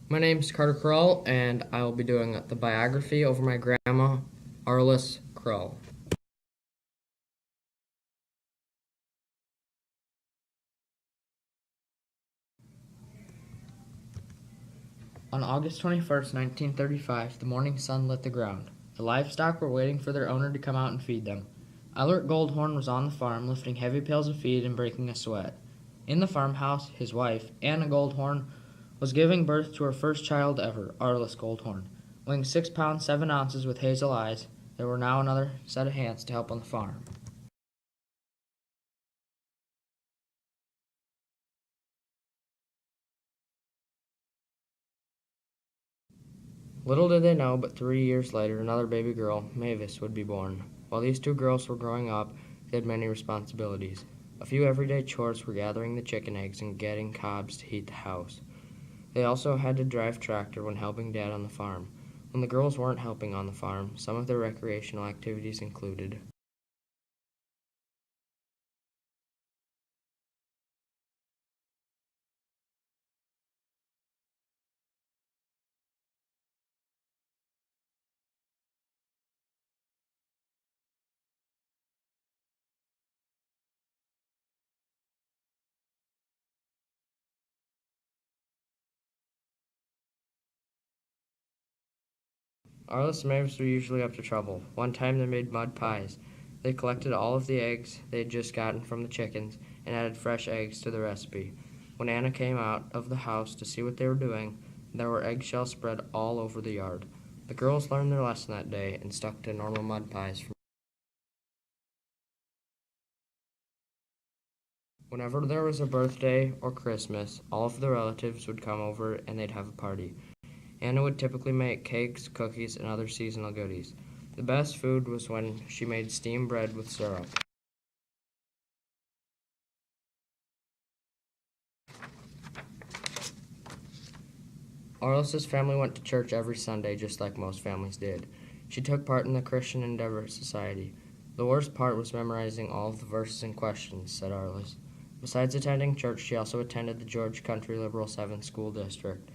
My name's Carter Krull, and I will be doing the biography over my grandma, Arlys Krull. On August 21st, 1935, the morning sun lit the ground. The livestock were waiting for their owner to come out and feed them. Albert Goldhorn was on the farm, lifting heavy pails of feed and breaking a sweat. In the farmhouse, his wife, Anna Goldhorn, was giving birth to her first child ever, Arlys Goldhorn. Weighing 6 pounds 7 ounces with hazel eyes, there were now another set of hands to help on the farm. Little did they know, but 3 years later, another baby girl, Mavis, would be born. While these two girls were growing up, they had many responsibilities. A few everyday chores were gathering the chicken eggs and getting cobs to heat the house. They also had to drive tractor when helping Dad on the farm. When the girls weren't helping on the farm, some of their recreational activities included Arliss and Mavis were usually up to trouble. One time they made mud pies. They collected all of the eggs they had just gotten from the chickens and added fresh eggs to the recipe. When Anna came out of the house to see what they were doing, there were eggshells spread all over the yard. The girls learned their lesson that day and stuck to normal mud pies. Whenever there was a birthday or Christmas, all of the relatives would come over and they'd have a party. Anna would typically make cakes, cookies, and other seasonal goodies. The best food was when she made steamed bread with syrup. Arlys's family went to church every Sunday just like most families did. She took part in the Christian Endeavor Society. The worst part was memorizing all of the verses and questions, said Arlys. Besides attending church, she also attended the George Country Liberal 7 school district.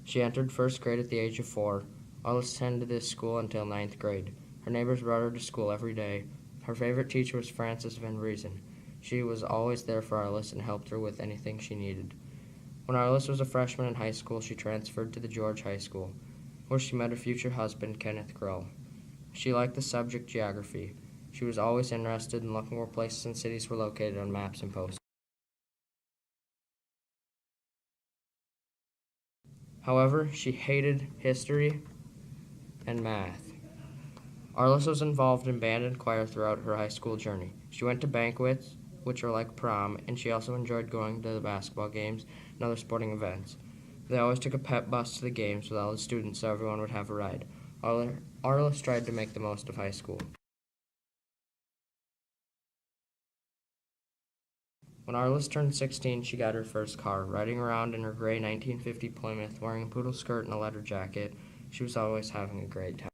She entered first grade at the age of 4. Arlys attended this school until 9th grade. Her neighbors brought her to school every day. Her favorite teacher was Frances Vanwyhe. She was always there for Arlys and helped her with anything she needed. When Arlys was a freshman in high school, she transferred to the George High School, where she met her future husband, Kenneth Krull. She liked the subject geography. She was always interested in looking where places and cities were located on maps and postcards. However, she hated history and math. Arlys was involved in band and choir throughout her high school journey. She went to banquets, which are like prom, and she also enjoyed going to the basketball games and other sporting events. They always took a pep bus to the games with all the students so everyone would have a ride. Arlys tried to make the most of high school. When Arlys turned 16, she got her first car. Riding around in her gray 1950 Plymouth, wearing a poodle skirt and a leather jacket, she was always having a great time.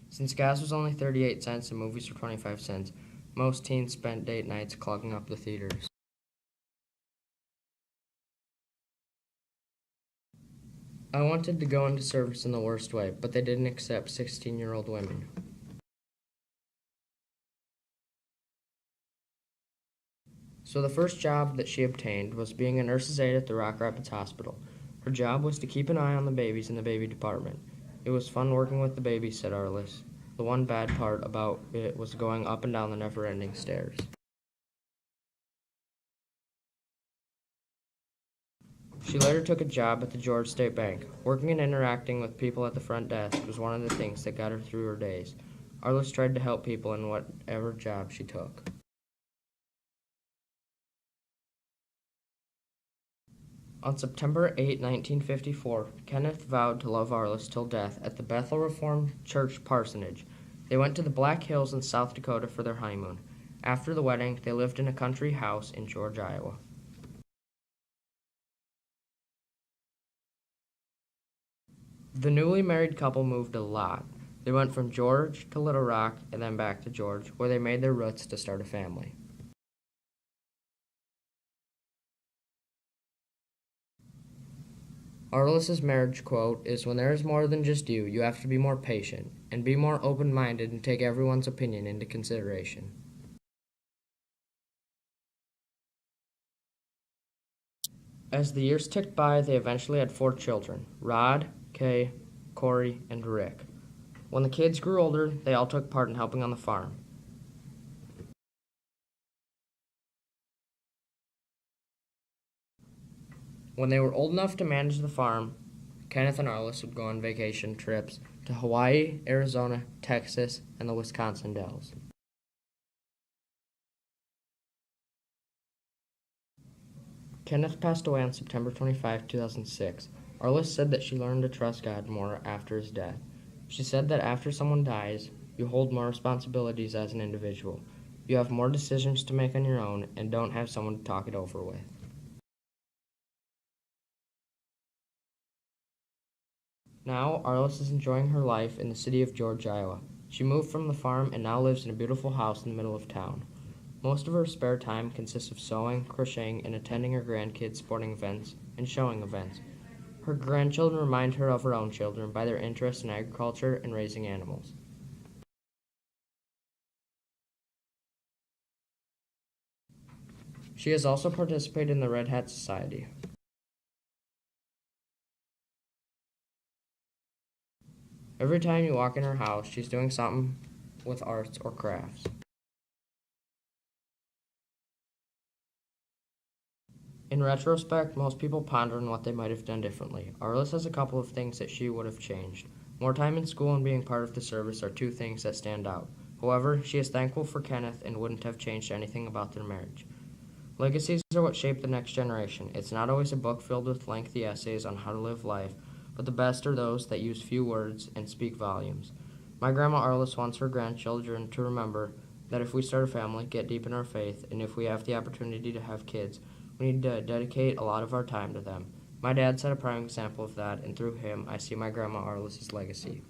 Since gas was only 38 cents and movies were 25 cents, most teens spent date nights clogging up the theaters. I wanted to go into service in the worst way, but they didn't accept 16-year-old women. So the first job that she obtained was being a nurse's aide at the Rock Rapids Hospital. Her job was to keep an eye on the babies in the baby department. It was fun working with the babies, said Arlys. The one bad part about it was going up and down the never-ending stairs. She later took a job at the George State Bank. Working and interacting with people at the front desk was one of the things that got her through her days. Arlys tried to help people in whatever job she took. On September 8, 1954, Kenneth vowed to love Arlys till death at the Bethel Reformed Church parsonage. They went to the Black Hills in South Dakota for their honeymoon. After the wedding, they lived in a country house in George, Iowa. The newly married couple moved a lot. They went from George to Little Rock and then back to George, where they made their roots to start a family. Arlys's marriage quote is, "When there is more than just you, you have to be more patient and be more open-minded and take everyone's opinion into consideration." As the years ticked by, they eventually had 4 children: Rod, Kay, Corey, and Rick. When the kids grew older, they all took part in helping on the farm. When they were old enough to manage the farm, Kenneth and Arlys would go on vacation trips to Hawaii, Arizona, Texas, and the Wisconsin Dells. Kenneth passed away on September 25, 2006. Arlys said that she learned to trust God more after his death. She said that after someone dies, you hold more responsibilities as an individual. You have more decisions to make on your own and don't have someone to talk it over with. Now, Arlys is enjoying her life in the city of George, Iowa. She moved from the farm and now lives in a beautiful house in the middle of town. Most of her spare time consists of sewing, crocheting, and attending her grandkids' sporting events and showing events. Her grandchildren remind her of her own children by their interest in agriculture and raising animals. She has also participated in the Red Hat Society. Every time you walk in her house, she's doing something with arts or crafts. In retrospect, most people ponder on what they might have done differently. Arlys has a couple of things that she would have changed. More time in school and being part of the service are 2 things that stand out. However, she is thankful for Kenneth and wouldn't have changed anything about their marriage. Legacies are what shape the next generation. It's not always a book filled with lengthy essays on how to live life, but the best are those that use few words and speak volumes. My grandma Arlys wants her grandchildren to remember that if we start a family, get deep in our faith, and if we have the opportunity to have kids, we need to dedicate a lot of our time to them. My dad set a prime example of that, and through him, I see my grandma Arlys' legacy.